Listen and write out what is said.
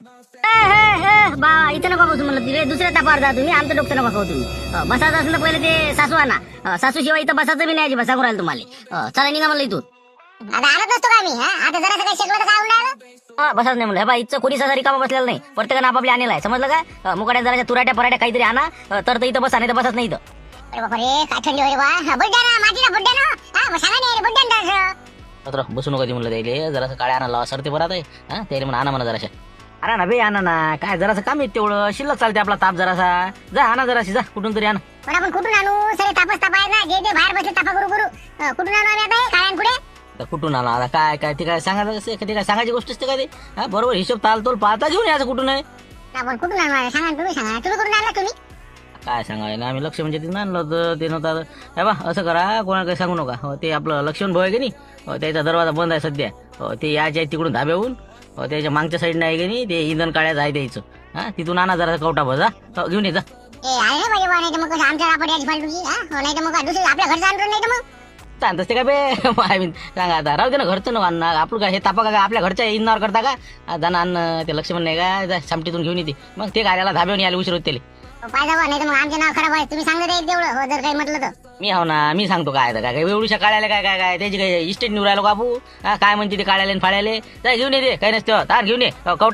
बा इथं नका बसू म्हणलं तिथे दुसऱ्या तापावर जा तुम्ही, आमचं डोकं नका खाऊ तुम्ही. बसायचं असेल तर पहिले ते सासू आणा. सासू शिवाय इथं बसायचं बी नाही, बसा राहिलं तुम्हाला. चला निघा म्हणलं इथून. आता आणत नसतो का मी? आता जरा काही शिकलो तर काय होणार? बसाच नाही म्हणलं. बा इथं कोणी सहसा रिकामा बसलेलं नाही, प्रत्येकानं आपापल्या आणलेला आहे, समजलं काय? मुकाट्या जराच्या तुराट्या पराट्या काहीतरी आणा, तर इथं बसा, नाही तर बसत नाही इथं. अरे बापा रे, काय थंडी होय बा. बुड्डा ना, मातीला बुड्डा ना. मग सांगा नाही रे बुड्डा. तर बसू नका ती म्हणलं त्याला, जरासं काळ्या आणा लावा सरते बरात आहे. त्याला म्हणा आणा म्हणा जराशा. अरे ना बे आणा ना, काय जरासं काम येत तेवढं, शिल्लक चालते आपला ताप जरासा. जा आणा जराशी, जा कुठून तरी आणा. पण आपण कुठून आणू? सरे तापच तापाय ना, जे बाहेर बसले तापा करू कुठून आणू आम्ही आता काळ्यान पुढे? तर कुठून आला आता? काय ते काय सांगायचं कसं? ते काय सांगायची गोष्ट असते का ते? बरोबर हिशोब तालतोल पाहता घेऊन यायचं कुठून आहे. आपण कुठून आणू? सांगा तुम्ही, सांगा तुम्ही कुठून आणला तुम्ही? काय सांगाय ना, आम्ही लक्ष म्हणजे तिथून आणलं होतं, ते नव्हतं. हे बा असं करा, कोणाला काही सांगू नका. ते आपलं लक्ष्मण भाऊ आहे की नाही, त्याचा दरवाजा बंद आहे सध्या. ते यायचे आहेत तिकडून धाब्याहून. त्याच्या मागच्या साईडनं आहे की नाही, ते इंधन काळ्याचं आहे द्यायचं. तिथून आणा जरा कवटा भजा, घेऊन ये जा. आहे ना पाहिजे नाही तर मग कसं आमच्या रापड्याची फालतूची. नाही तर मग दुसरं आपल्या घरचं आणून नाही तर मग सांगतस ते काय बे आय मीन सांगा आता, राहू दे ना घरचं नको अन्न. आपलं काय हे तापा काय आपल्या घरच्या इंधावर करता का? जाणं अन्न ते लक्ष्मण नाही का सामटीतून घेऊन येते, मग ते कार्याला धाब्यावर यायला उशीर होते. पाहिजे नाही तर मग आमचे नाव खराब आहे. तुम्ही सांगत आहे तेवढं हो, जर काही म्हटलं तर मी हाव ना, मी सांगतो काय तर काय एवढूशा काळ्याला काय काय काय त्याची काय इस्टेट निवडायला कापू. काय म्हणते ते काळ्याले फाळ्याले, जाय घेऊन ये, ते काही नसतं तार घेऊन ये कवटा.